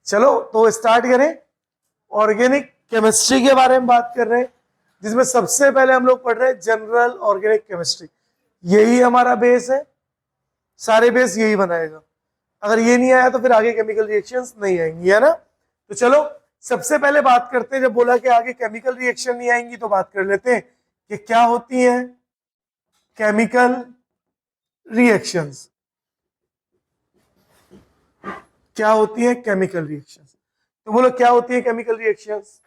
चलो तो स्टार्ट करें। ऑर्गेनिक केमिस्ट्री के बारे में बात कर रहे हैं, जिसमें सबसे पहले हम लोग पढ़ रहे हैं जनरल ऑर्गेनिक केमिस्ट्री। यही हमारा बेस है, सारे बेस यही बनाएगा। अगर ये नहीं आया तो फिर आगे केमिकल रिएक्शंस नहीं आएंगी, है ना। तो चलो सबसे पहले बात करते हैं, जब बोला कि आगे केमिकल रिएक्शन नहीं आएंगी तो बात कर लेते हैं कि क्या होती है केमिकल रिएक्शंस। क्या होती है केमिकल रिएक्शंस? तो बोलो क्या होती है केमिकल रिएक्शंस?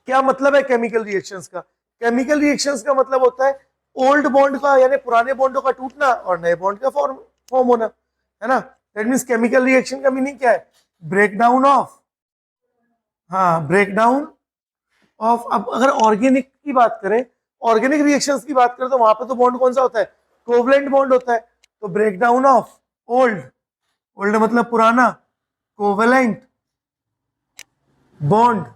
क्या मतलब है केमिकल रिएक्शंस का? केमिकल रिएक्शंस का मतलब होता है ओल्ड बॉन्ड का, यानी पुराने बॉन्डों का टूटना और नए बॉन्ड का फॉर्म होना, है ना। दैट मींस केमिकल रिएक्शन का मीनिंग क्या है? ब्रेकडाउन ऑफ, हाँ ब्रेकडाउन ऑफ। अब अगर ऑर्गेनिक की बात करें, ऑर्गेनिक रिएक्शंस की बात करें, तो वहां पे तो बॉन्ड कौन सा होता है? कोवलेंट बॉन्ड होता है। तो ब्रेकडाउन ऑफ ओल्ड, ओल्ड मतलब पुराना, covalent bond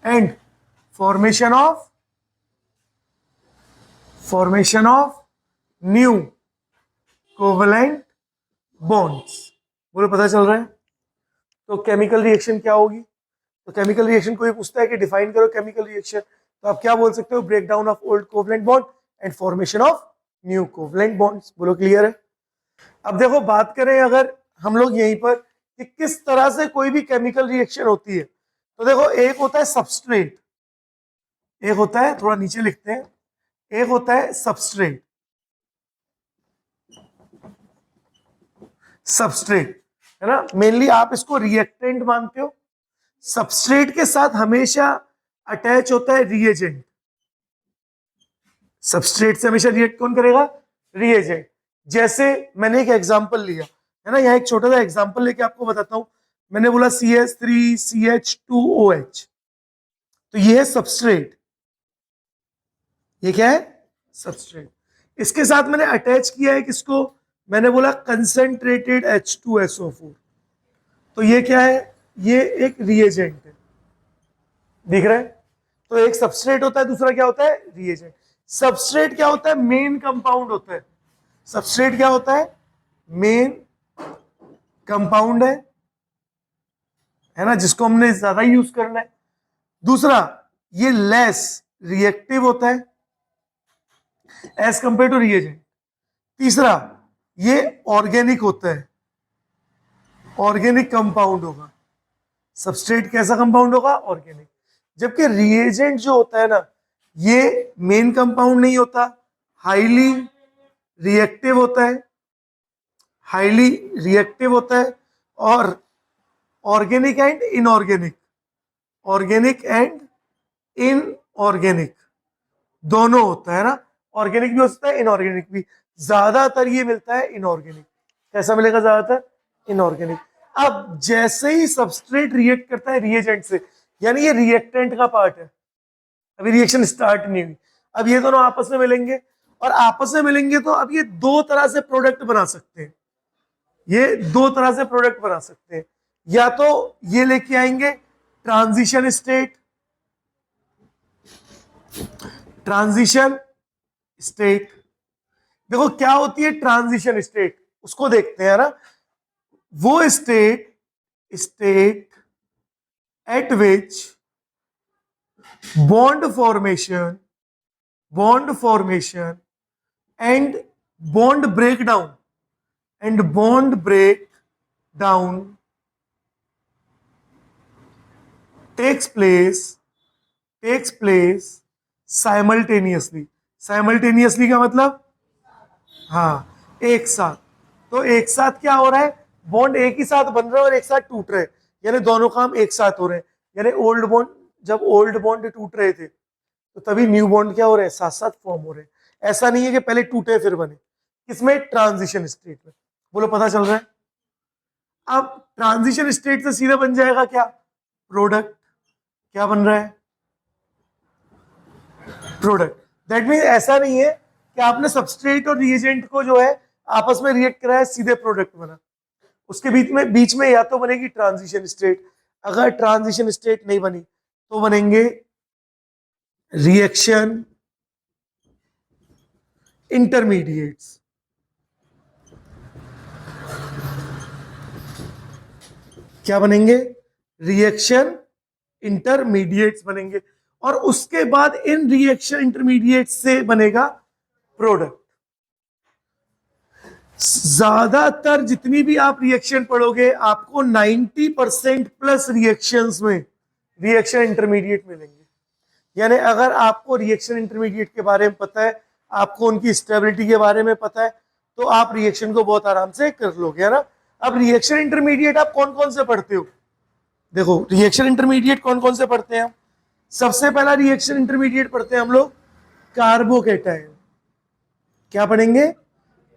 and formation of new covalent bonds. बोलो पता चल रहा है? तो केमिकल रिएक्शन क्या होगी? तो केमिकल रिएक्शन कोई पूछता है कि डिफाइन करो केमिकल रिएक्शन, तो आप क्या बोल सकते हो? Breakdown of old covalent bond and formation of new covalent bonds. बोलो क्लियर है? अब देखो बात करें अगर हम लोग यहीं पर कि किस तरह से कोई भी केमिकल रिएक्शन होती है, तो देखो एक होता है सबस्ट्रेट, एक होता है, थोड़ा नीचे लिखते हैं, एक होता है सबस्ट्रेट। सबस्ट्रेट है ना, मेनली आप इसको रिएक्टेंट मानते हो। सबस्ट्रेट के साथ हमेशा अटैच होता है रिएजेंट। सबस्ट्रेट से हमेशा रिएक्ट कौन करेगा? रिएजेंट। जैसे मैंने एक एग्जांपल लिया है ना, यहाँ एक छोटा सा एग्जांपल लेके आपको बताता हूं। मैंने बोला CH3CH2OH, तो ये है सबस्ट्रेट। ये क्या है? सबस्ट्रेट। इसके साथ मैंने अटैच किया है किसको? मैंने बोला कंसेंट्रेटेड H2SO4। तो ये क्या है? ये एक रिएजेंट है, दिख रहा है? तो एक सबस्ट्रेट होता है, दूसरा क्या होता है? रिएजेंट। सबस्ट्रेट क्या होता है? मेन कंपाउंड होता है। सबस्ट्रेट क्या होता है? मेन कंपाउंड है ना, जिसको हमने ज्यादा यूज करना है। दूसरा, ये लेस रिएक्टिव होता है एज कंपेयर टू रिएजेंट। तीसरा, ये ऑर्गेनिक होता है, ऑर्गेनिक कंपाउंड होगा। सबस्ट्रेट कैसा कंपाउंड होगा? ऑर्गेनिक। जबकि रिएजेंट जो होता है ना, ये मेन कंपाउंड नहीं होता, हाईली रिएक्टिव होता है, हाईली रिएक्टिव होता है, और organic and inorganic, organic and inorganic दोनों होता है ना। ऑर्गेनिक भी हो सकता है, इनऑर्गेनिक भी। ज्यादातर ये मिलता है इनऑर्गेनिक। कैसा मिलेगा ज्यादातर? इनऑर्गेनिक। अब जैसे ही सबस्ट्रेट रिएक्ट करता है रिएजेंट से, यानी ये रिएक्टेंट का पार्ट है, अभी रिएक्शन स्टार्ट नहीं हुई, अब ये दोनों आपस में मिलेंगे, और आपस में मिलेंगे तो अब ये दो तरह से प्रोडक्ट बना सकते हैं। ये दो तरह से प्रोडक्ट बना सकते हैं, या तो ये लेके आएंगे ट्रांजिशन स्टेट, ट्रांजिशन स्टेट। देखो क्या होती है ट्रांजिशन स्टेट, उसको देखते हैं ना। वो state, state at which bond formation and bond break down takes place simultaneously. Simultaneously का मतलब, हाँ एक साथ। तो एक साथ क्या हो रहा है? बॉन्ड एक ही साथ बन रहा है और एक साथ टूट रहे हैं, यानी दोनों काम एक साथ हो रहे हैं। यानी ओल्ड बॉन्ड, जब ओल्ड बॉन्ड टूट रहे थे तो तभी न्यू बॉन्ड क्या हो रहे हैं? साथ साथ फॉर्म हो रहे हैं। ऐसा नहीं है कि पहले टूटे फिर बने। किसमें? ट्रांजिशन स्टेट में। बोलो पता चल रहा है? अब ट्रांजिशन स्टेट से सीधे बन जाएगा क्या? प्रोडक्ट। क्या बन रहा है? प्रोडक्ट। दैट मीन ऐसा नहीं है कि आपने सबस्ट्रेट और रिएजेंट को जो है आपस में रिएक्ट कराया, सीधे प्रोडक्ट बना। उसके बीच में या तो बनेगी ट्रांजिशन स्टेट, अगर ट्रांजिशन स्टेट नहीं बनी तो बनेंगे रिएक्शन इंटरमीडिएट्स। क्या बनेंगे? रिएक्शन इंटरमीडिएट्स बनेंगे, और उसके बाद इन रिएक्शन इंटरमीडिएट से बनेगा प्रोडक्ट। ज्यादातर जितनी भी आप रिएक्शन पढ़ोगे आपको 90% प्लस रिएक्शंस में रिएक्शन इंटरमीडिएट मिलेंगे। यानी अगर आपको रिएक्शन इंटरमीडिएट के बारे में पता है, आपको उनकी स्टेबिलिटी के बारे में पता है, तो आप रिएक्शन को बहुत आराम से कर लोगे, है ना। अब रिएक्शन इंटरमीडिएट आप कौन कौन से पढ़ते हो? देखो रिएक्शन इंटरमीडिएट कौन कौन से पढ़ते हैं हम? सबसे पहला रिएक्शन इंटरमीडिएट पढ़ते हैं हम लोग कार्बोकेटायन। क्या पढ़ेंगे?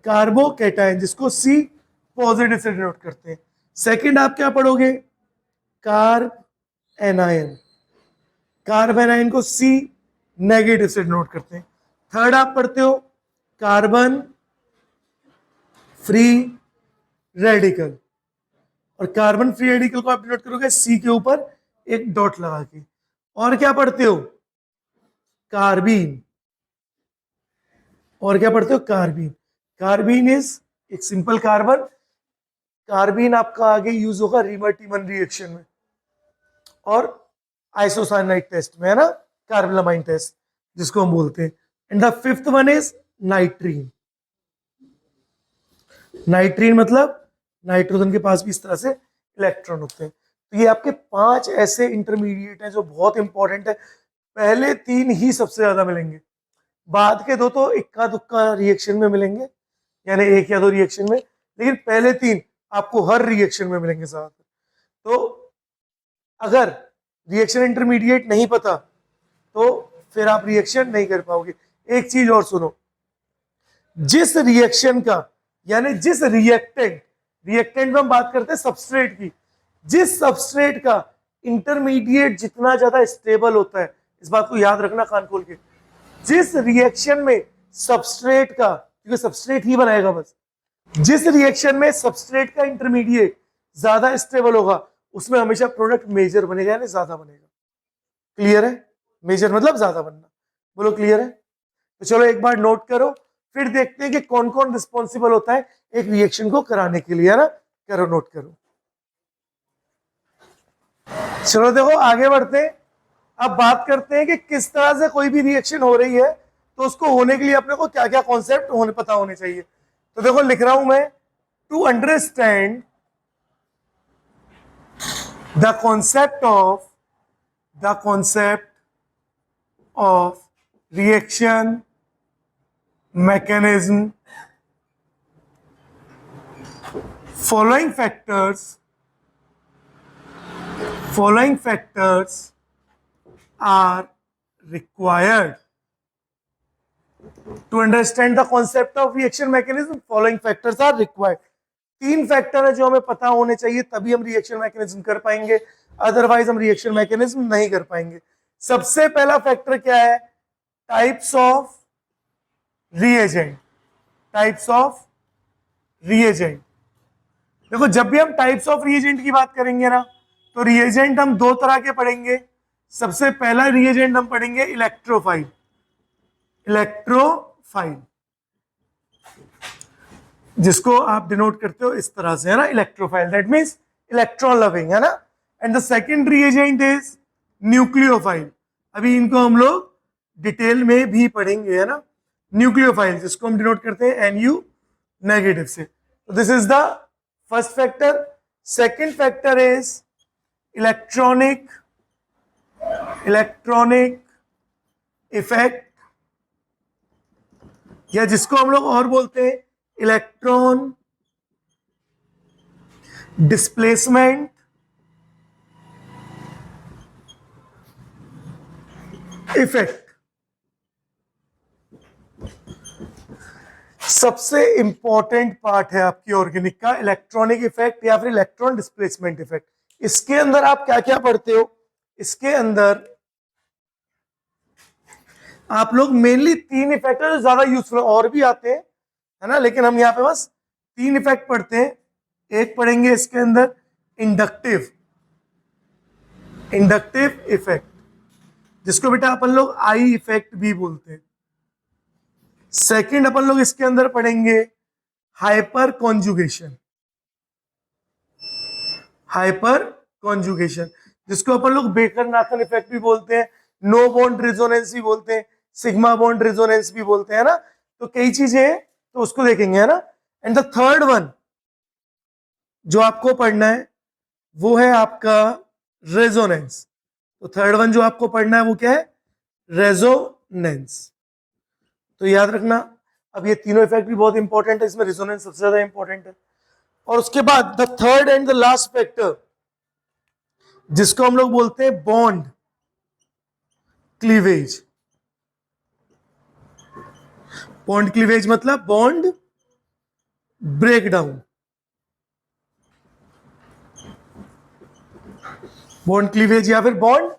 कार्बोकेटायन, जिसको सी पॉजिटिव से डिनोट करते हैं। सेकंड आप क्या पढ़ोगे? Carb anion. कार्ब एनायन को सी नेगेटिव से डिनोट करते हैं। थर्ड आप पढ़ते हो कार्बन फ्री रेडिकल, और कार्बन फ्री रेडिकल को आप डिनोट करोगे सी के ऊपर एक डॉट लगा के। और क्या पढ़ते हो? कार्बीन। और क्या पढ़ते हो? कार्बीन। कार्बीन इज एक सिंपल कार्बन। कार्बीन आपका आगे यूज होगा रीमर्टीमन रिएक्शन में और आइसोसाइनाइड टेस्ट में, है ना, कार्बोलामाइन टेस्ट जिसको हम बोलते हैं। And the fifth one is नाइट्रीन। नाइट्रीन मतलब नाइट्रोजन के पास भी इस तरह से इलेक्ट्रॉन होते हैं। तो ये आपके 5 ऐसे इंटरमीडिएट हैं जो बहुत इंपॉर्टेंट है। पहले 3 ही सबसे ज्यादा मिलेंगे, बाद के 2 तो इक्का दुक्का रिएक्शन में मिलेंगे, यानी 1 या 2 रिएक्शन में, लेकिन पहले 3 आपको हर रिएक्शन में मिलेंगे ज्यादातर। तो अगर रिएक्शन इंटरमीडिएट नहीं पता तो फिर आप रिएक्शन नहीं कर पाओगे। एक चीज और सुनो, जिस रिएक्शन का, यानी जिस रिएक्टेंट में हम बात करते हैं सबस्ट्रेट की, जिस सबस्ट्रेट का इंटरमीडिएट जितना ज्यादा स्टेबल होता है, इस बात को याद रखना कान खोल के, जिस रिएक्शन में सबस्ट्रेट का, क्योंकि सबस्ट्रेट ही बनाएगा बस, जिस रिएक्शन में सबस्ट्रेट का इंटरमीडिएट ज्यादा स्टेबल होगा उसमें हमेशा प्रोडक्ट मेजर बनेगा, यानी ज्यादा बनेगा। क्लियर है? मेजर मतलब ज्यादा बनना। बोलो क्लियर है? तो चलो एक बार नोट करो, फिर देखते हैं कि कौन कौन रिस्पॉन्सिबल होता है एक रिएक्शन को कराने के लिए, है ना। करो, नोट करो। चलो देखो आगे बढ़ते हैं। अब बात करते हैं कि किस तरह से कोई भी रिएक्शन हो रही है तो उसको होने के लिए अपने को क्या क्या कॉन्सेप्ट पता होने चाहिए। तो देखो लिख रहा हूं मैं, to understand the concept of reaction mechanism, following factors are required. To understand the concept of reaction mechanism, following factors are required. 3 factor है जो हमें पता होने चाहिए, तभी हम रिएक्शन मैकेनिज्म कर पाएंगे, अदरवाइज हम रिएक्शन मैकेनिज्म नहीं कर पाएंगे। सबसे पहला फैक्टर क्या है? Types of reagent. Types of reagent, देखो जब भी हम टाइप्स ऑफ रिएजेंट की बात करेंगे ना, तो रिएजेंट हम 2 तरह के पढ़ेंगे। सबसे पहला रिएजेंट हम पढ़ेंगे इलेक्ट्रोफाइल। इलेक्ट्रोफाइल जिसको आप डिनोट करते हो इस तरह से, है ना, electrophile, that means electron loving, है ना। And the second reagent is nucleophile. अभी इनको हम लोग डिटेल में भी पढ़ेंगे, है ना। न्यूक्लियोफाइल जिसको हम डिनोट करते हैं Nu नेगेटिव से। तो this is the first factor. Second factor is electronic effect, या जिसको हम लोग और बोलते हैं इलेक्ट्रॉन डिस्प्लेसमेंट इफेक्ट। सबसे इंपॉर्टेंट पार्ट है आपकी ऑर्गेनिक का इलेक्ट्रॉनिक इफेक्ट या फिर इलेक्ट्रॉन डिस्प्लेसमेंट इफेक्ट। इसके अंदर आप क्या क्या पढ़ते हो? इसके अंदर आप लोग मेनली 3 इफेक्ट है जो ज्यादा यूजफुल, और भी आते हैं, है ना, लेकिन हम यहाँ पे बस 3 इफेक्ट पढ़ते हैं। एक पढ़ेंगे इसके अंदर इंडक्टिव इफेक्ट, जिसको बेटा अपन लोग आई इफेक्ट भी बोलते हैं। सेकंड अपन लोग इसके अंदर पढ़ेंगे हाइपर कॉन्जुगेशन। हाइपर कॉन्जुगेशन, जिसको अपन लोग बेकर नाथन इफेक्ट भी बोलते हैं, नो बॉन्ड रेजोनेंस भी बोलते हैं, सिग्मा बॉन्ड रेजोनेंस भी बोलते हैं ना, तो कई चीजें हैं, तो उसको देखेंगे है ना। एंड द थर्ड वन जो आपको पढ़ना है वो है आपका रेजोनेंस। तो थर्ड वन जो आपको पढ़ना है वो क्या है, रेजोनेंस। तो याद रखना, अब ये तीनों इफेक्ट भी बहुत इंपॉर्टेंट है, इसमें रेजोनेंस सबसे ज्यादा इंपॉर्टेंट है। और उसके बाद the third and the last factor जिसको हम लोग बोलते हैं बॉन्ड क्लीवेज। बॉन्ड क्लीवेज मतलब बॉन्ड ब्रेकडाउन। बॉन्ड क्लीवेज या फिर बॉन्ड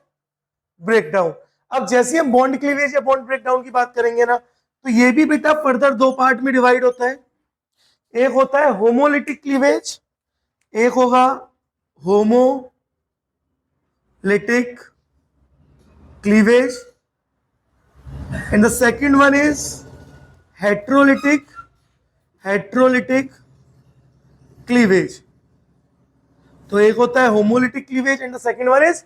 ब्रेकडाउन। अब जैसे हम बॉन्ड क्लीवेज या बॉन्ड ब्रेकडाउन की बात करेंगे ना, तो ये भी बेटा फर्दर दो पार्ट में डिवाइड होता है। एक होता है होमोलिटिक क्लीवेज, एक होगा homolytic cleavage, and the second one is heterolytic cleavage. तो एक होता है homolytic cleavage and the second one is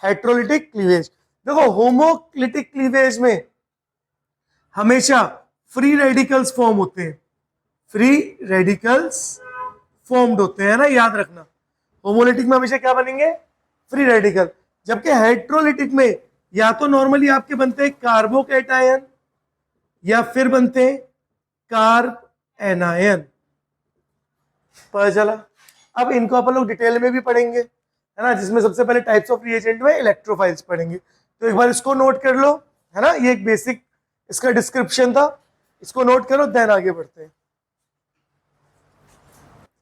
heterolytic cleavage. देखो होमोलिटिक क्लीवेज में हमेशा फ्री रेडिकल्स फॉर्म होते हैं, फ्री रेडिकल्स फॉर्म्ड होते हैं ना, याद रखना। होमोलिटिक में हमेशा क्या बनेंगे, फ्री रेडिकल। जबकि हेट्रोलिटिक में या तो नॉर्मली आपके बनते हैं कार्बोकैटायन या फिर बनते हैं कार्ब एनायन। पता चला। अब इनको अपन लोग डिटेल में भी पढ़ेंगे है ना, जिसमें सबसे पहले टाइप्स ऑफ रिएजेंट में इलेक्ट्रोफाइल्स पढ़ेंगे। तो एक बार इसको नोट कर लो है ना, ये एक बेसिक इसका डिस्क्रिप्शन था, इसको नोट करो, देन आगे बढ़ते हैं।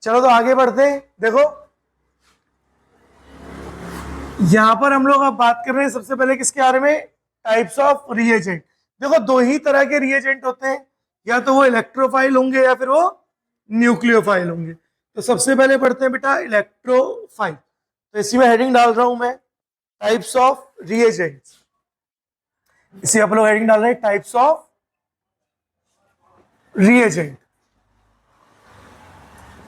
चलो तो आगे बढ़ते हैं। देखो यहां पर हम लोग अब बात कर रहे हैं सबसे पहले किसके बारे में, टाइप्स ऑफ रिएजेंट। देखो दो ही तरह के रिएजेंट होते हैं, या तो वो इलेक्ट्रोफाइल होंगे या फिर वो न्यूक्लियोफाइल होंगे। तो सबसे पहले पढ़ते हैं बेटा इलेक्ट्रोफाइल। तो इसी में हेडिंग डाल रहा हूं मैं, टाइप्स ऑफ रिएजेंट्स। इसी आप लोग हेडिंग डाल रहे हैं टाइप्स ऑफ रिएजेंट।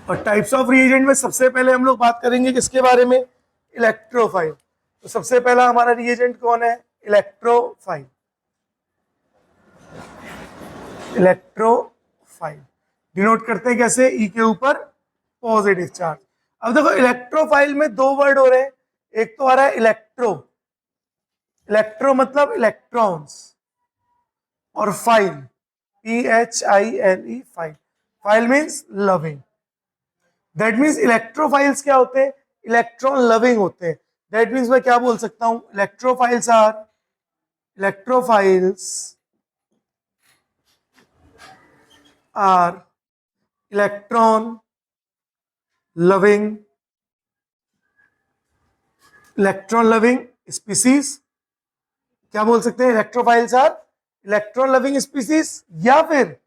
और टाइप्स ऑफ रिएजेंट में सबसे पहले हम लोग बात करेंगे किसके बारे में, इलेक्ट्रोफाइल। तो सबसे पहला हमारा रिएजेंट कौन है, इलेक्ट्रोफाइल। इलेक्ट्रोफाइल डिनोट करते हैं कैसे, ई के ऊपर पॉजिटिव चार्ज। अब देखो इलेक्ट्रोफाइल में दो वर्ड हो रहे हैं, एक तो आ रहा है इलेक्ट्रो, इलेक्ट्रो मतलब इलेक्ट्रॉन्स, और file PHILE file, file means loving. That means electrophiles क्या होते हैं, इलेक्ट्रॉन लविंग होते हैं। दैट मीन्स मैं क्या बोल सकता हूं, electrophiles are electron loving species. क्या बोल सकते हैं, electrophiles are electron loving species, या फिर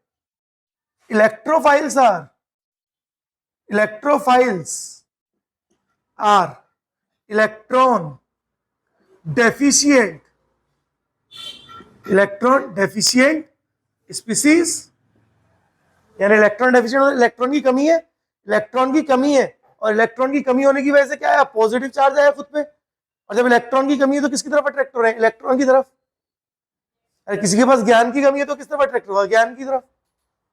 electrophiles are electron deficient species. यानी इलेक्ट्रॉन डेफिशिएंट, इलेक्ट्रॉन की कमी है, इलेक्ट्रॉन की कमी है, और इलेक्ट्रॉन की कमी होने की वजह से क्या है, पॉजिटिव चार्ज आया खुद पे। और जब इलेक्ट्रॉन की कमी है तो किसकी तरफ अट्रैक्ट हो रहे हैं, इलेक्ट्रॉन की तरफ। अरे किसी के पास ज्ञान की कमी है तो किस तरफ अट्रैक्ट होगा, ज्ञान की तरफ।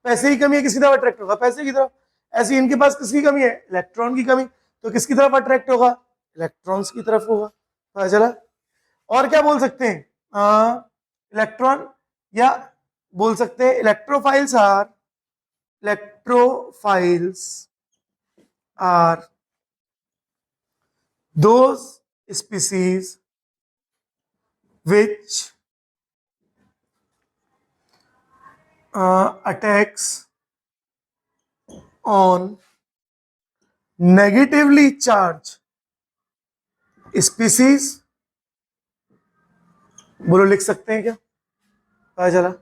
पैसे की कमी है, किसकी तरफ अट्रैक्ट होगा, पैसे की तरफ। ऐसे इनके पास किसकी कमी है, इलेक्ट्रॉन की कमी, तो किसकी तरफ अट्रैक्ट होगा, इलेक्ट्रॉन्स की तरफ होगा। पता चला। और क्या बोल सकते हैं, इलेक्ट्रॉन, या बोल सकते हैं electrophiles are those species which attacks on negatively charged species। बोलो लिख सकते हैं क्या, पता चला।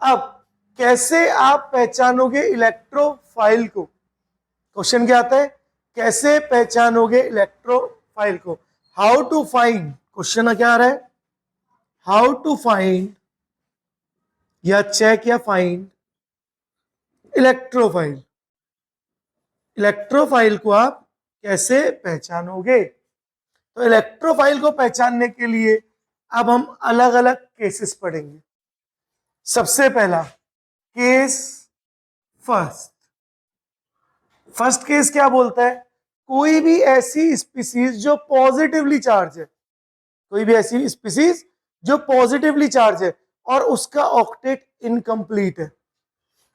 अब कैसे आप पहचानोगे इलेक्ट्रोफाइल को, क्वेश्चन क्या आता है, कैसे पहचानोगे इलेक्ट्रोफाइल को, हाउ टू फाइंड, क्वेश्चन क्या आ रहा है, हाउ टू फाइंड या चेक या फाइंड इलेक्ट्रोफाइल। इलेक्ट्रोफाइल को आप कैसे पहचानोगे? तो इलेक्ट्रोफाइल को पहचानने के लिए अब हम अलग अलग केसेस पढ़ेंगे। सबसे पहला केस फर्स्ट। फर्स्ट केस क्या बोलता है? कोई भी ऐसी स्पीसीज जो पॉजिटिवली चार्ज है, कोई भी ऐसी स्पीसीज जो पॉजिटिवली चार्ज है और उसका ऑक्टेट इनकम्प्लीट है,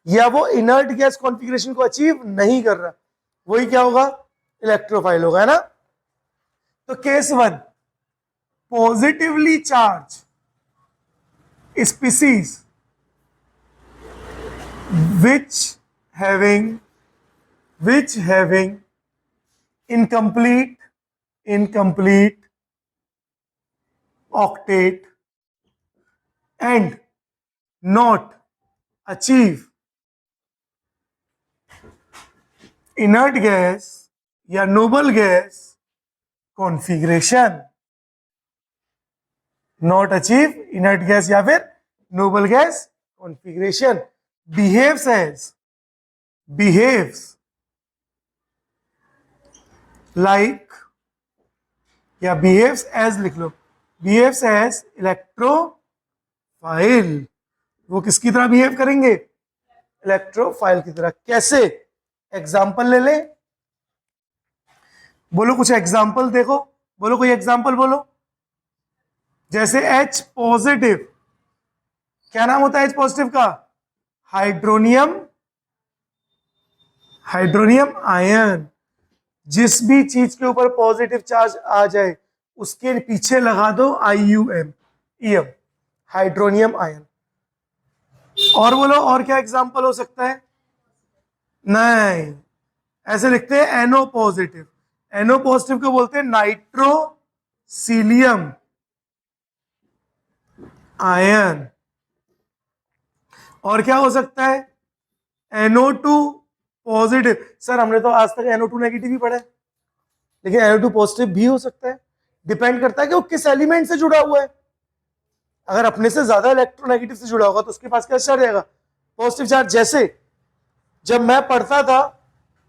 या वो इनर्ट गैस कॉन्फ़िगरेशन को अचीव नहीं कर रहा, वही क्या होगा? इलेक्ट्रोफाइल होगा, है ना? तो case one, positively charge species which having incomplete octet and not achieve inert gas या noble gas configuration, not achieve inert gas या फिर noble gas configuration, behaves like या behaves as लिख लो, behaves as इलेक्ट्रोफाइल। वो किसकी तरह behave करेंगे? Electrophile की तरह। कैसे? एग्जाम्पल ले ले, बोलो कुछ एग्जाम्पल देखो, बोलो कोई एग्जाम्पल बोलो। जैसे H पॉजिटिव, क्या नाम होता है H पॉजिटिव का? Hydronium ion. जिस भी चीज के ऊपर पॉजिटिव चार्ज आ जाए उसके पीछे लगा दो IUM, हाइड्रोनियम आयन। और बोलो और क्या एग्जांपल हो सकता है? नहीं, ऐसे लिखते हैं NO पॉजिटिव। NO पॉजिटिव को बोलते हैं नाइट्रोसीलियम आयन। और क्या हो सकता है? NO2 positive. सर हमने तो आज तक NO2 नेगेटिव ही पढ़ा है, लेकिन NO2 पॉजिटिव भी हो सकता है। डिपेंड करता है कि वो किस एलिमेंट से जुड़ा हुआ है। अगर अपने से ज्यादा इलेक्ट्रोनेगेटिव से जुड़ा होगा तो उसके पास क्या चार्ज रहेगा? Positive charge. जैसे जब मैं पढ़ता था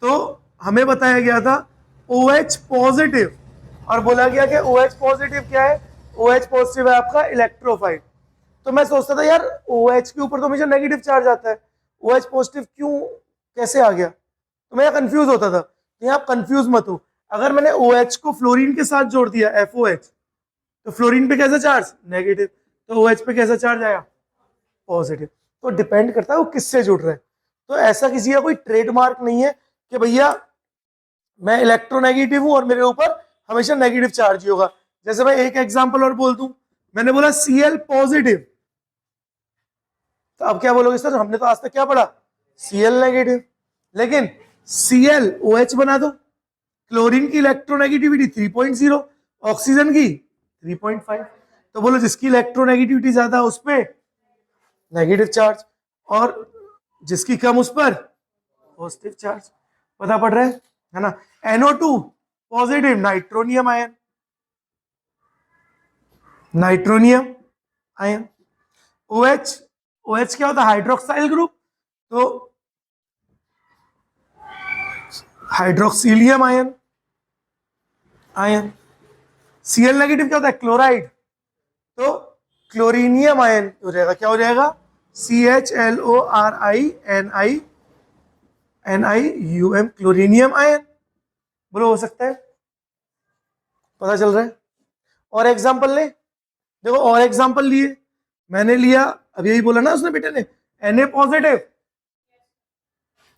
तो हमें बताया गया था OH पॉजिटिव, और बोला गया कि OH पॉजिटिव क्या है? OH पॉजिटिव है आपका इलेक्ट्रोफाइल। तो मैं सोचता था यार OH के ऊपर तो हमेशा नेगेटिव चार्ज आता है, OH पॉजिटिव क्यों, कैसे आ गया? तो मैं कंफ्यूज होता था। तो आप कंफ्यूज मत हो, अगर मैंने OH को फ्लोरीन के साथ जोड़ दिया FOH, तो फ्लोरीन पे कैसा चार्ज? नेगेटिव। तो OH पे कैसा चार्ज आया? पॉजिटिव। तो डिपेंड करता है वो किससे जुड़ रहा है। तो ऐसा किसी का कोई ट्रेडमार्क नहीं है कि भैया मैं इलेक्ट्रोनेगेटिव हूं और मेरे ऊपर हमेशा नेगेटिव चार्ज ही होगा। जैसे मैं एक एग्जांपल और बोल दूं, मैंने बोला Cl पॉजिटिव, तो अब क्या बोलोगे? सर हमने तो आज तक क्या पढ़ा? Cl negative. लेकिन Cl OH बना दो, क्लोरीन की इलेक्ट्रोनेगेटिविटी 3.0, ऑक्सीजन की 3.5, तो बोलो जिसकी इलेक्ट्रोनेगेटिविटी ज्यादा उस पर नेगेटिव चार्ज और जिसकी कम उस पर पॉजिटिव चार्ज। पता पड़ रहा है ना? NO2 positive, nitronium ion. OH क्या होता है? हाइड्रोक्साइल ग्रुप, तो हाइड्रोक्सिलियम आयन। Cl नेगेटिव क्या होता है? क्लोराइड, तो क्लोरीनियम आयन हो जाएगा। क्या हो जाएगा? CHLORINIUM, chlorinium ion. बोलो हो सकता है? पता चल रहा है? और एग्जांपल ले, देखो और एग्जांपल लिए, मैंने लिया, अब यही बोला ना उसने बेटे ने, Na positive,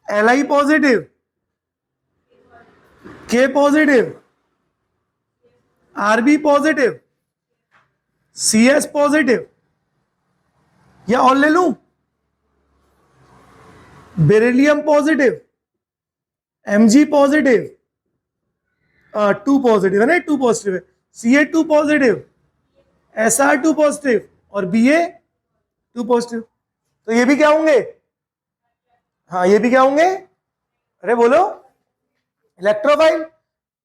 Li positive, K positive, Rb positive, CS positive, या और ले लूं beryllium positive, Mg positive, 2 positive है ना, 2 पॉजिटिव है, Ca2 पॉजिटिव, Sr2 पॉजिटिव और Ba2 पॉजिटिव। तो ये भी क्या होंगे? हाँ ये भी क्या होंगे? अरे बोलो, इलेक्ट्रोफाइल।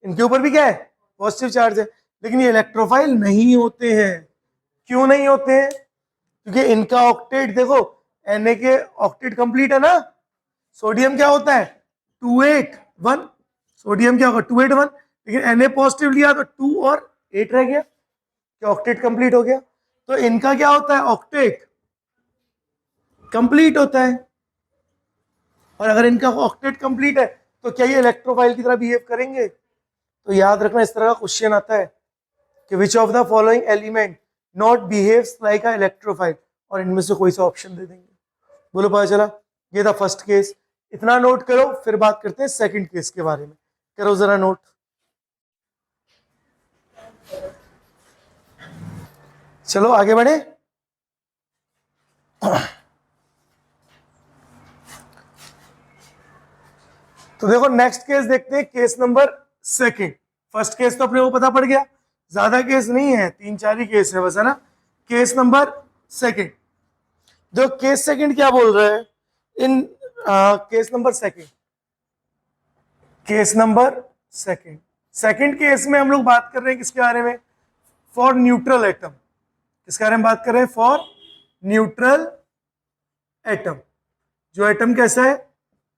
इनके ऊपर भी क्या है? पॉजिटिव चार्ज है। लेकिन ये इलेक्ट्रोफाइल नहीं होते हैं। क्यों नहीं होते हैं? क्योंकि इनका ऑक्टेट देखो, Na के ऑक्टेट कंप्लीट है ना। सोडियम क्या होता है? 281, सोडियम क्या होगा 281, लेकिन Na पॉजिटिव लिया तो 2 और 8 रह गया, क्या ऑक्टेट कंप्लीट हो गया। तो इनका क्या होता है, ऑक्टेट कंप्लीट होता है। और अगर इनका ऑक्टेट कंप्लीट है तो क्या ये इलेक्ट्रोफाइल की तरह बिहेव करेंगे। तो याद रखना इस तरह का क्वेश्चन आता है कि which of the following element not behaves like a electrophile, और इनमें से कोई सा ऑप्शन दे देंगे। बोलो पता चला, ये था फर्स्ट केस। इतना नोट करो, फिर बात करते हैं सेकंड केस के बारे में। करो जरा नोट। चलो आगे बढ़े। तो देखो नेक्स्ट केस देखते हैं, case number second. First case तो अपने को पता पड़ गया, ज्यादा केस नहीं है, 3-4 ही केस है बस, है ना। केस नंबर सेकंड, जो केस सेकंड क्या बोल रहा है in case number second, case number second, second case में हम लोग बात कर रहे हैं किसके बारे में, फॉर न्यूट्रल एटम। किसके बारे में बात कर रहे हैं, फॉर न्यूट्रल एटम। जो एटम कैसा है,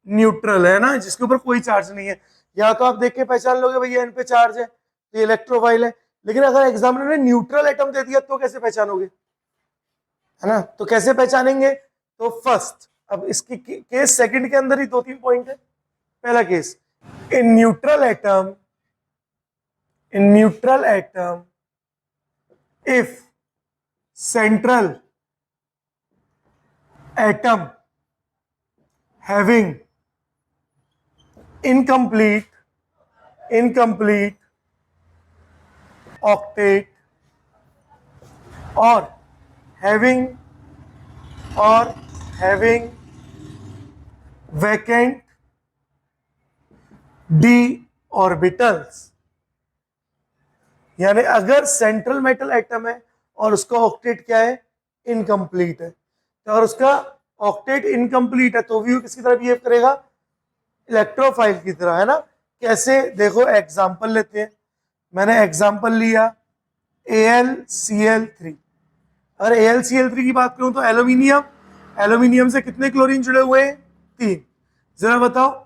न्यूट्रल है ना, जिसके ऊपर कोई चार्ज नहीं है। या तो आप देख के पहचान लोगे भैया इन पे चार्ज है तो इलेक्ट्रोफाइल है, लेकिन अगर एग्जामिनर ने न्यूट्रल एटम दे दिया तो कैसे पहचानोगे, है ना। तो कैसे पहचानेंगे, तो फर्स्ट, अब इसकी केस सेकंड के अंदर ही 2-3 पॉइंट है। पहला case, in neutral atom, in neutral atom if central atom having incomplete octet or having vacant d orbitals, यानी अगर सेंट्रल मेटल एटम है और उसका ऑक्टेट क्या है, इनकम्प्लीट है, तो अगर उसका ऑक्टेट इनकम्प्लीट है तो भी वो किसकी तरह बिहेव करेगा, इलेक्ट्रोफाइल की तरह, है ना। कैसे, देखो एग्जांपल लेते हैं। मैंने एग्जांपल लिया AlCl3। अगर AlCl3 की बात करूं तो एल्यूमिनियम, एल्यूमिनियम से कितने क्लोरीन जुड़े हुए हैं, 3। जरा बताओ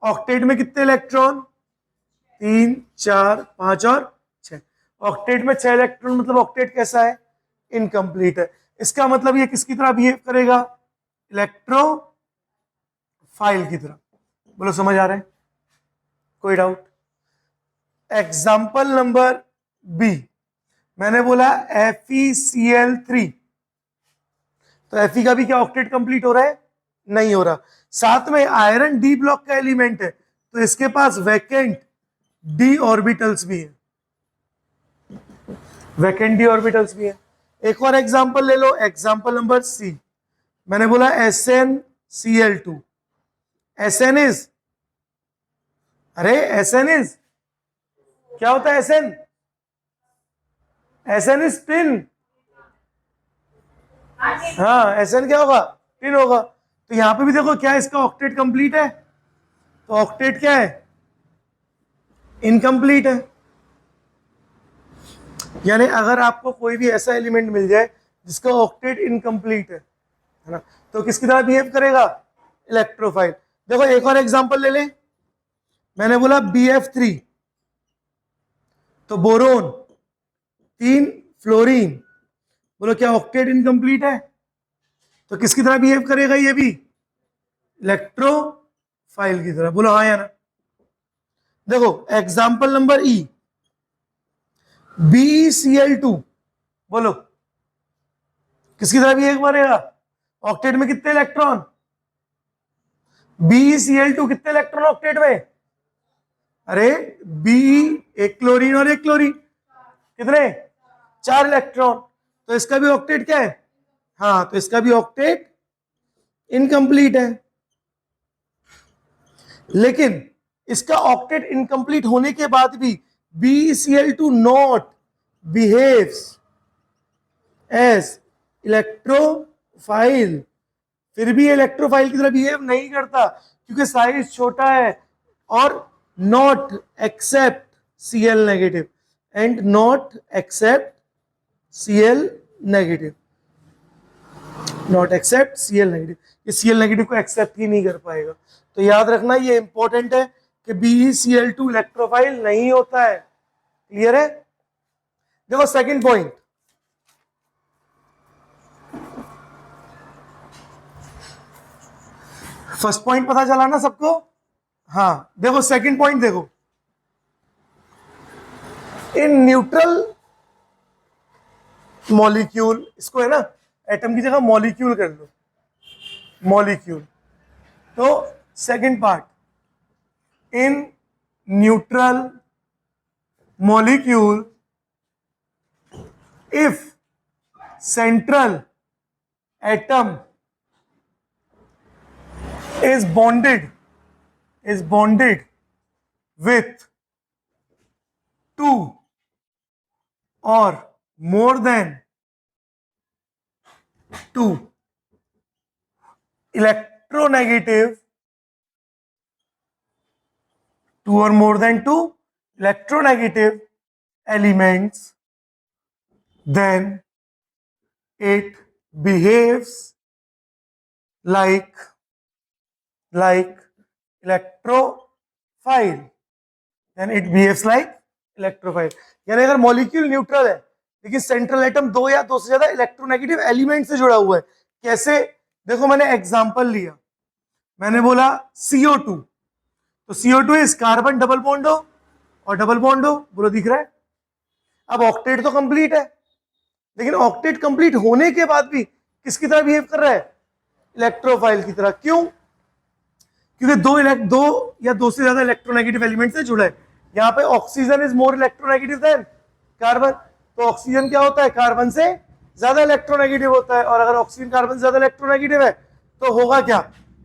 ऑक्टेट में कितने इलेक्ट्रॉन, 3, 4, 5 और 6। ऑक्टेट में 6 इलेक्ट्रॉन, मतलब ऑक्टेट कैसा है, इनकम्प्लीट है। इसका मतलब ये किसकी तरह बिहेव करेगा, इलेक्ट्रोफाइल की तरह। बोलो समझ आ रहा है, कोई डाउट। एग्जाम्पल नंबर बी, मैंने बोला FeCl3, तो Fe का भी क्या ऑक्टेट कंप्लीट हो रहा है, नहीं हो रहा। साथ में आयरन डी ब्लॉक का एलिमेंट है, तो इसके पास वैकेंट डी ऑर्बिटल्स भी है, वैकेंट डी ऑर्बिटल्स भी है। एक और एग्जांपल ले लो, एग्जांपल नंबर सी, मैंने बोला SnCl2। Sn इज, अरे Sn इज क्या होता है, Sn इज टिन। हाँ Sn क्या होगा, टिन होगा। तो यहां पे भी देखो क्या इसका ऑक्टेट कंप्लीट है, तो ऑक्टेट क्या है, इनकम्प्लीट है। यानी अगर आपको कोई भी ऐसा एलिमेंट मिल जाए जिसका ऑक्टेट इनकम्प्लीट है ना, तो किसकी तरह बिहेव करेगा, इलेक्ट्रोफाइल। देखो एक और एग्जांपल ले लें, मैंने बोला BF3, तो बोरोन 3 फ्लोरीन, बोलो क्या ऑक्टेट इनकम्प्लीट है, तो किसकी तरह बिहेव करेगा ये भी, इलेक्ट्रोफाइल की तरह। बोलो हाँ या ना। देखो एग्जांपल नंबर ई, BeCl2, बोलो किसकी तरह बिहेव करेगा, ऑक्टेट में कितने इलेक्ट्रॉन, BeCl2 कितने इलेक्ट्रॉन ऑक्टेट में, अरे बी, एक क्लोरीन और एक क्लोरीन, कितने, 4 इलेक्ट्रॉन। तो इसका भी ऑक्टेट क्या है, हाँ तो इसका भी ऑक्टेट इनकम्प्लीट है। लेकिन इसका ऑक्टेट इनकम्प्लीट होने के बाद भी BeCl2 not behaves as electrophile, फिर भी इलेक्ट्रोफाइल की तरह बिहेव नहीं करता क्योंकि साइज छोटा है, और not accept Cl negative, and not accept Cl negative, not accept Cl negative, ये Cl नेगेटिव को एक्सेप्ट ही नहीं कर पाएगा। तो याद रखना ये इंपॉर्टेंट है, कि BeCl2 इलेक्ट्रोफाइल नहीं होता है। क्लियर है? देखो सेकंड पॉइंट, फर्स्ट पॉइंट पता चला ना सबको? हाँ, देखो सेकंड पॉइंट देखो, इन न्यूट्रल मॉलिक्यूल, इसको है ना एटम की जगह मॉलिक्यूल कर लो, मॉलिक्यूल। तो second part, in neutral molecule if central atom is bonded with two or more than two electronegative, two or more than two electronegative elements, then it behaves like electrophile, then it behaves like electrophile। यानी अगर molecule neutral है लेकिन central atom दो या दो से ज्यादा electronegative element से जुड़ा हुआ है, कैसे? देखो मैंने एग्जांपल लिया, मैंने बोला CO2, तो CO2 is carbon double bond हो और डबल बॉन्ड हो, बोलो दिख रहा है? अब ऑक्टेट तो कंप्लीट है, लेकिन ऑक्टेट कंप्लीट होने के बाद भी किसकी तरह बिहेव कर रहा है? इलेक्ट्रोफाइल की तरह। क्यों? क्योंकि दो या दो से ज्यादा इलेक्ट्रोनेगेटिव एलिमेंट से जुड़ा है। यहाँ पे oxygen is more electronegative than carbon, तो ऑक्सीजन क्या होता है? कार्बन से ज्यादा इलेक्ट्रोनेगेटिव होता है, और अगर ऑक्सीजन कार्बन से ज्यादा इलेक्ट्रोनेगेटिव है तो होगा क्या?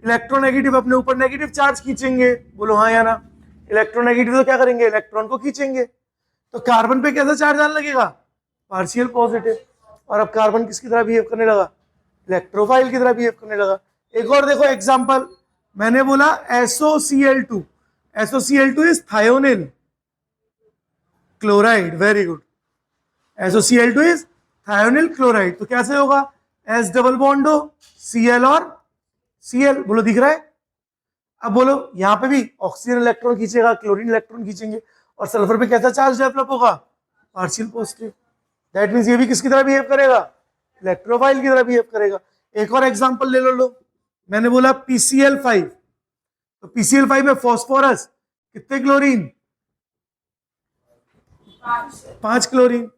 इलेक्ट्रोनेगेटिव अपने ऊपर नेगेटिव चार्ज खींचेंगे, बोलो हाँ या ना? इलेक्ट्रोनेगेटिव तो क्या करेंगे? इलेक्ट्रॉन को खींचेंगे। तो कार्बन पे कैसा चार्ज आने लगेगा? Partial positive. और अब कार्बन किसकी तरह बिहेव करने लगा? इलेक्ट्रोफाइल की तरह बिहेव करने लगा। एक और देखो एग्जांपल, मैंने बोला SOCl2, SOCl2 is thionyl chloride, very good, SOCl2 is thionyl chloride. तो कैसे होगा? S डबल बॉन्ड हो, Cl और Cl, बोलो दिख रहा है? अब बोलो यहां पे भी ऑक्सीजन इलेक्ट्रॉन खींचेगा, क्लोरीन इलेक्ट्रॉन खींचेंगे, और सल्फर पे कैसा चार्ज डेवलप होगा? Partial positive. दैट मींस ये भी किसकी तरह बिहेव करेगा? इलेक्ट्रोफाइल की तरह बिहेव करेगा। एक और एग्जांपल ले लो, मैंने बोला PCl5, तो PCl5 में फॉस्फोरस कितने क्लोरीन? 5 क्लोरीन।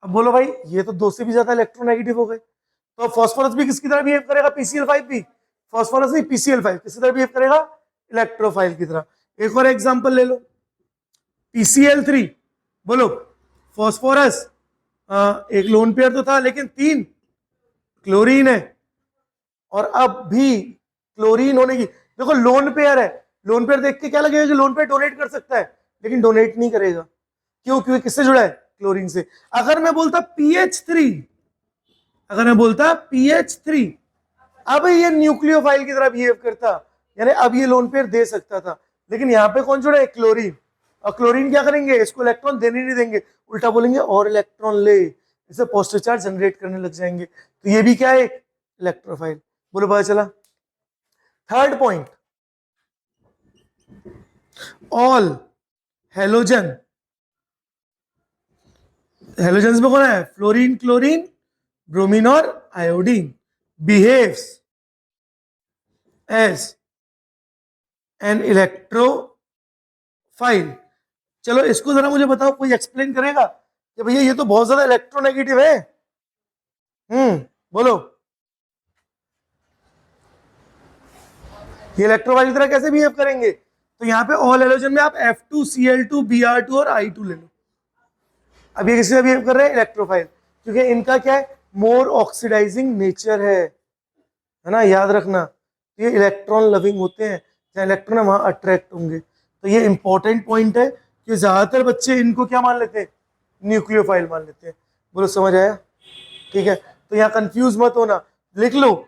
अब बोलो भाई ये तो दो से भी ज्यादा इलेक्ट्रोनेगेटिव हो गए, तो फॉस्फोरस भी किसकी तरह बिहेव करेगा? PCl5 भी, फॉस्फोरस नहीं PCl5 किसकी तरह बिहेव करेगा? इलेक्ट्रोफाइल की तरह। एक और एग्जांपल ले लो, PCl3, बोलो फॉस्फोरस एक लोन पेयर तो था लेकिन 3 क्लोरीन है, और अब भी क्लोरीन होने की, देखो लोन पेयर है, लोन पेयर देख के क्या लगेगा कि लोन पेयर डोनेट कर सकता है, लेकिन डोनेट नहीं करेगा। क्यों? क्योंकि किससे जुड़ा है? क्लोरीन से। अगर मैं बोलता PH3, अगर मैं बोलता PH3, अब ये न्यूक्लियोफाइल की तरह बिहेव करता, यानी अब ये लोन पेयर दे सकता था, लेकिन यहाँ पे कौन जुड़ा है? क्लोरीन। और क्लोरीन क्या करेंगे? इसको इलेक्ट्रॉन देने नहीं देंगे, उल्टा बोलेंगे और इलेक्ट्रॉन ले, इसे पॉजिटिव चार्ज जनरेट करने लग जाएंगे। तो ये भी क्या है? इलेक्ट्रोफाइल। बोलो पता चला? Third point, all halogen, halogens में कौन है? फ्लोरीन, क्लोरीन, ब्रोमीन और iodine, behaves as an electrophile. चलो इसको जरा मुझे बताओ, कोई एक्सप्लेन करेगा कि भैया ये तो बहुत ज्यादा इलेक्ट्रोनेगेटिव है? बोलो ये इलेक्ट्रोफाइल की तरह कैसे बिहेव करेंगे? तो यहाँ पे ऑल हेलोजन में आप F2Cl2 Br2 और I2 ले लो। अब ये किससे बिहेव कर रहे हैं? इलेक्ट्रोफाइल, क्योंकि इनका क्या है? मोर ऑक्सीडाइजिंग नेचर है ना, याद रखना। ये इलेक्ट्रॉन लविंग होते हैं, जहां इलेक्ट्रॉन है वहां अट्रैक्ट होंगे। तो ये इंपॉर्टेंट पॉइंट है कि ज्यादातर बच्चे इनको क्या मान लेते हैं? न्यूक्लियोफाइल मान लेते हैं। बोलो समझ आया? ठीक है, तो यहाँ कंफ्यूज मत होना, लिख लो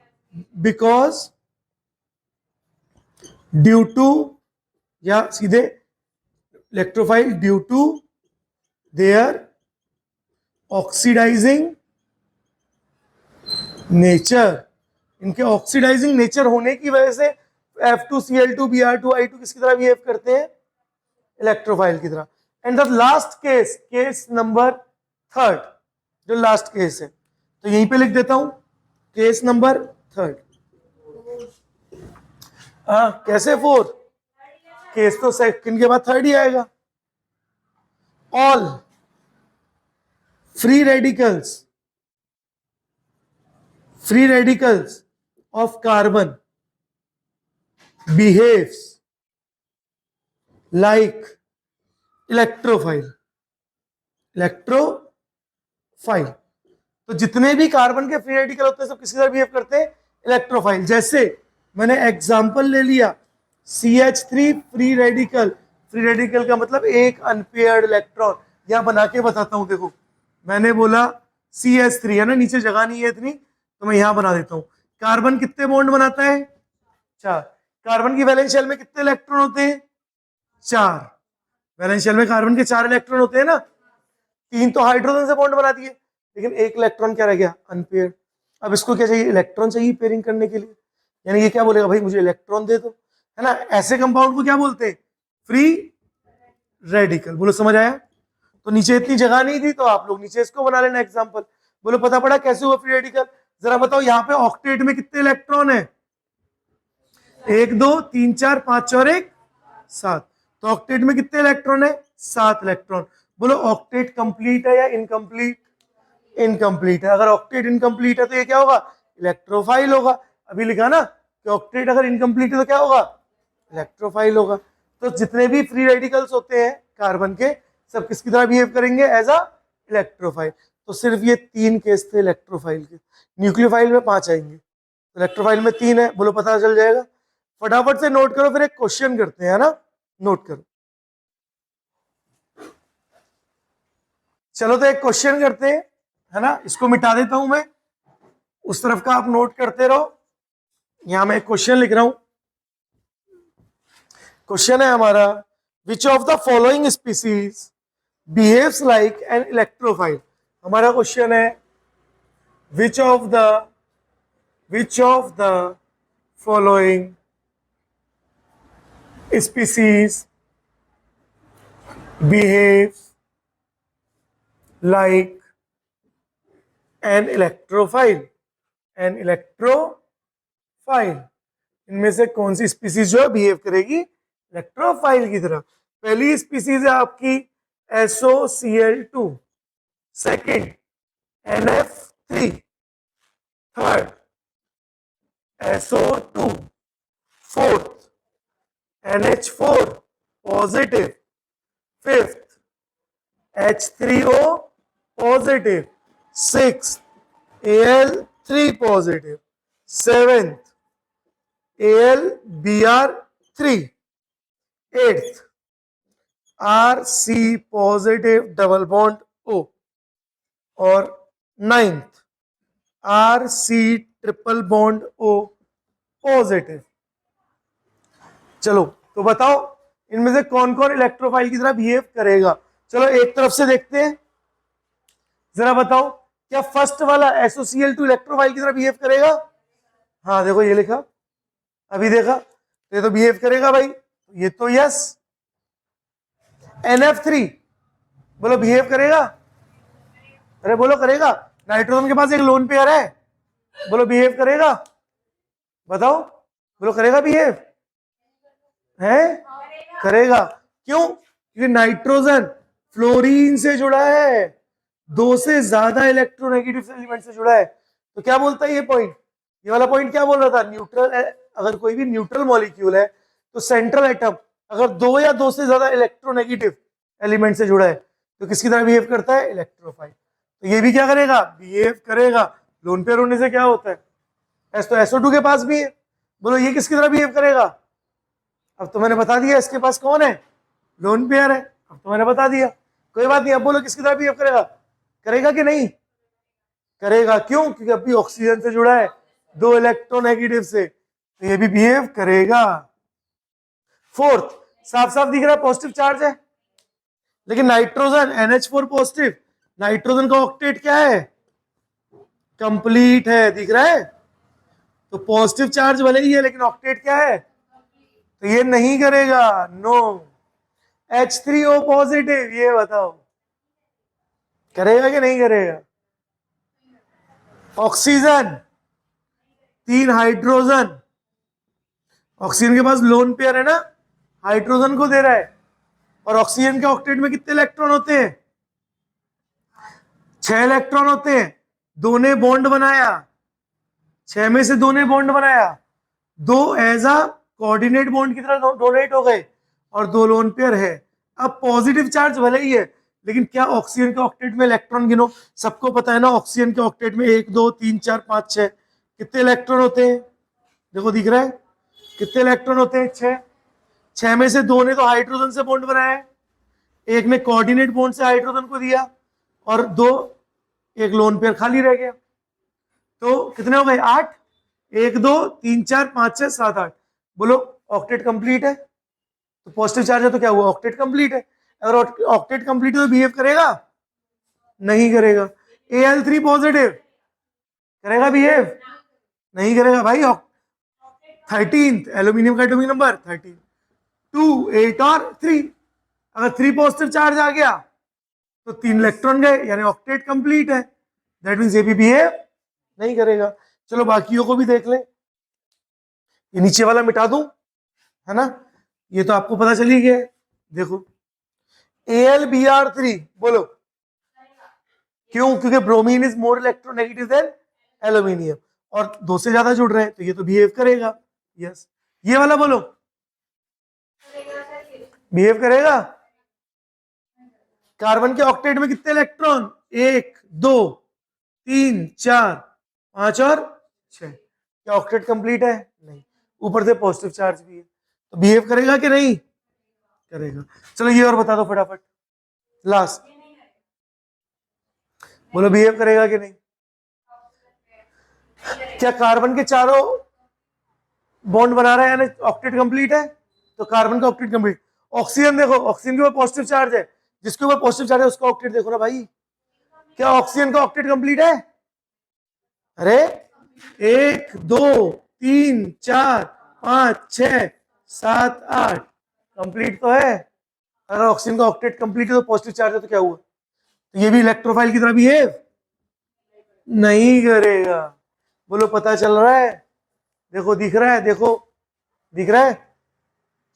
बिकॉज ड्यू टू, या सीधे electrophile due to their oxidising nature, इनके ऑक्सीडाइजिंग नेचर होने की वजह से F2Cl2 Br2 I2 किसकी तरह बिहेव करते हैं? इलेक्ट्रोफाइल की तरह। And the last case, case number third, जो लास्ट केस है, तो यहीं पे लिख देता हूं केस नंबर थर्ड। हाँ कैसे 4? केस तो सेकंड के बाद थर्ड ही आएगा। All free radicals of carbon behaves like electrophile। तो जितने भी कार्बन के फ्री रेडिकल होते हैं सब किसकी तरह बिहेव करते हैं? इलेक्ट्रोफाइल। जैसे मैंने एग्जांपल ले लिया CH3 free radical. Free radical का मतलब एक अनपेयर्ड इलेक्ट्रॉन। यहां बना के बताता हूं, देखो मैंने बोला CH3 है ना, नीचे जगह नहीं है इतनी, तो मैं यहां बना देता हूं। कार्बन कितने बॉन्ड बनाता है? 4। कार्बन की वैलेंस शेल में कितने इलेक्ट्रॉन होते हैं? 4। वैलेंस शेल में कार्बन के 4 इलेक्ट्रॉन होते हैं ना। 3 तो हाइड्रोजन से बॉन्ड बना दिए, लेकिन एक इलेक्ट्रॉन क्या रह गया? अनपेयर्ड। अब इसको क्या चाहिए? इलेक्ट्रॉन चाहिए पेयरिंग करने के लिए। यानी ये क्या बोलेगा? भाई मुझे इलेक्ट्रॉन दे दो, है ना। ऐसे कंपाउंड को क्या बोलते हैं? Free radical. बोलो समझ आया? तो नीचे इतनी जगह नहीं थी, तो आप लोग नीचे इसको बना लेना एग्जांपल। बोलो पता पड़ा कैसे हुआ फ्री रेडिकल? जरा बताओ यहाँ पे ऑक्टेट में कितने इलेक्ट्रॉन है? 1 2 3 4 5 और 1 7। तो ऑक्टेट में कितने इलेक्ट्रॉन है? 7 इलेक्ट्रॉन। बोलो ऑक्टेट कंप्लीट है या इनकम्प्लीट? इनकम्प्लीट है। अगर ऑक्टेट इनकम्प्लीट है तो ये क्या होगा? इलेक्ट्रोफाइल होगा। अभी लिखा ना कि ऑक्टेट अगर इनकम्प्लीट है तो क्या होगा? इलेक्ट्रोफाइल होगा। तो जितने भी फ्री रेडिकल्स होते हैं कार्बन के, सब किसकी तरह बिहेव करेंगे? As a electrophile. तो सिर्फ ये 3 केस थे इलेक्ट्रोफाइल के। न्यूक्लियोफाइल में 5 आएंगे, इलेक्ट्रोफाइल में 3 है। बोलो पता चल जाएगा। फटाफट से नोट करो, फिर एक क्वेश्चन करते हैं ना। नोट करो, चलो तो एक क्वेश्चन करते हैं, है ना। इसको मिटा देता हूं मैं, उस तरफ का आप नोट करते रहो। यहां मैं एक क्वेश्चन लिख रहा हूं। क्वेश्चन है हमारा, which of the following species behaves like an electrophile. हमारा क्वेश्चन है which of the following species behaves like an electrophile। इनमें से कौन सी स्पीसीज जो है बिहेव करेगी इलेक्ट्रोफाइल की तरह? पहली स्पीसीज है आपकी SOCl2, second NF3, third SO2, fourth NH4 positive, fifth H3O positive, six Al3 positive, seventh AlBr3, eighth RC positive double bond O, और ninth RC triple bond O positive. चलो तो बताओ इनमें से कौन कौन इलेक्ट्रोफाइल की तरह बिहेव करेगा? चलो एक तरफ से देखते हैं, जरा बताओ क्या फर्स्ट वाला SOCl2 इलेक्ट्रोफाइल की तरह बिहेव करेगा? हाँ देखो ये लिखा, अभी देखा, ये तो बिहेव करेगा भाई, ये तो यस। NF3 बोलो बिहेव करेगा? अरे बोलो करेगा। नाइट्रोजन के पास एक लोन पेयर है, बोलो बिहेव करेगा? बताओ, बोलो करेगा बिहेव? है करेगा। क्यों? क्योंकि नाइट्रोजन फ्लोरीन से जुड़ा है, 2 से ज्यादा इलेक्ट्रोनेगेटिव एलिमेंट से जुड़ा है। तो क्या बोलता है ये पॉइंट? ये वाला पॉइंट क्या बोल रहा था? न्यूट्रल, अगर कोई भी न्यूट्रल मॉलिक्यूल है तो सेंट्रल एटम अगर 2 या 2 से ज्यादा इलेक्ट्रोनेगेटिव एलिमेंट से जुड़ा है तो किसकी तरह बिहेव करता है? इलेक्ट्रोफाइल। तो ये भी क्या करेगा? बिहेव करेगा। लोन पेयर होने से क्या होता है? तो SO2 के पास भी है, बोलो ये किसकी तरह बिहेव करेगा? अब तो मैंने बता दिया इसके पास कौन है, लोन पेयर है। अब तो मैंने बता दिया, कोई बात नहीं। अब बोलो किसकी तरह बिहेव करेगा? करेगा कि नहीं करेगा? क्यों? क्योंकि अभी ऑक्सीजन से जुड़ा है, 2 इलेक्ट्रोनेगेटिव से, तो ये भी बिहेव करेगा। फोर्थ, साफ साफ दिख रहा है पॉजिटिव चार्ज है, लेकिन नाइट्रोजन NH4 पॉजिटिव, नाइट्रोजन का ऑक्टेट क्या है? कंप्लीट है, दिख रहा है। तो पॉजिटिव चार्ज भले ही है लेकिन ऑक्टेट क्या है? तो ये नहीं करेगा, नो। H3O पॉजिटिव, ये बताओ करेगा कि नहीं करेगा? ऑक्सीजन 3 हाइड्रोजन, ऑक्सीजन के पास लोन पेयर है ना, हाइड्रोजन को दे रहा है। और ऑक्सीजन के ऑक्टेट में कितने इलेक्ट्रॉन होते हैं? 6 इलेक्ट्रॉन होते हैं। दो ने बॉन्ड बनाया, 6 में से 2 ने बॉन्ड बनाया, 2 एज अ कोऑर्डिनेट बॉन्ड की तरह डोनेट हो गए और 2 लोन पेयर है। अब पॉजिटिव चार्ज भले ही है, लेकिन क्या ऑक्सीजन के ऑक्टेट में इलेक्ट्रॉन गिनो, सबको पता है ना ऑक्सीजन के ऑक्टेट में 1 2 3 4 5 6 कितने इलेक्ट्रॉन होते हैं? देखो दिख रहा है कितने इलेक्ट्रॉन होते हैं? 6। 6 में से 2 ने तो हाइड्रोजन से बॉन्ड बनाया है, एक ने कोऑर्डिनेट बॉन्ड से हाइड्रोजन को दिया, और 2 एक लोन पेयर खाली रह गया। तो कितने हो गए? 8। 1 2 3 4 5 6 7 8। बोलो ऑक्टेट कंप्लीट है, तो पॉजिटिव चार्ज है तो क्या हुआ? ऑक्टेट कंप्लीट है। अगर ऑक्टेट कंप्लीट है तो बिहेव करेगा? नहीं करेगा। Al3 पॉजिटिव करेगा बिहेव? नहीं करेगा भाई। 13 एल्यूमिनियम का एटॉमिक नंबर 13, 2 8 और 3। अगर 3 पॉजिटिव चार्ज आ गया तो 3 इलेक्ट्रॉन गए, यानी ऑक्टेट कंप्लीट है। दैट मींस ये भी बिहेव नहीं करेगा। चलो बाकियों को भी देख ले, ये नीचे वाला मिटा दूं, है ना? ये तो आपको पता चली गया। देखो AlBr3, बोलो क्यों? क्योंकि bromine is more electronegative than aluminium, और 2 से ज्यादा जुड़ रहे हैं तो ये तो बिहेव करेगा। यस, ये वाला बोलो बिहेव करेगा। कार्बन के ऑक्टेट में कितने इलेक्ट्रॉन? 1 2 3 4 5 और 6। क्या ऑक्टेट कंप्लीट है? नहीं। ऊपर से पॉजिटिव चार्ज भी है, तो बिहेव करेगा कि नहीं करेगा? चलो ये और बता दो फटाफट, लास्ट बोलो बिहेव करेगा कि नहीं? क्या कार्बन के चारों बॉन्ड बना रहा है, यानी ऑक्टेट कंप्लीट है, तो कार्बन का ऑक्टेट कंप्लीट। ऑक्सीजन देखो, ऑक्सीजन के ऊपर पॉजिटिव चार्ज है, जिसके ऊपर पॉजिटिव चार्ज है उसका ऑक्टेट देखो ना भाई। क्या ऑक्सीजन का ऑक्टेट कंप्लीट है? अरे 1 2 3 4 5 6 7 8 कंप्लीट तो है। अगर ऑक्सीजन का ऑक्टेट कंप्लीट है तो पॉजिटिव चार्ज है तो क्या हुआ? तो ये भी इलेक्ट्रोफाइल की तरह बिहेव नहीं करेगा। बोलो पता चल रहा है? देखो दिख रहा है, देखो दिख रहा है।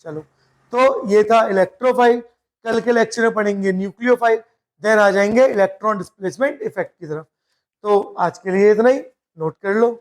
चलो, तो ये था इलेक्ट्रोफाइल। कल के लेक्चर में पढ़ेंगे न्यूक्लियोफाइल, देन आ जाएंगे इलेक्ट्रॉन डिस्प्लेसमेंट इफेक्ट की तरफ। तो आज के लिए इतना ही, नोट कर लो।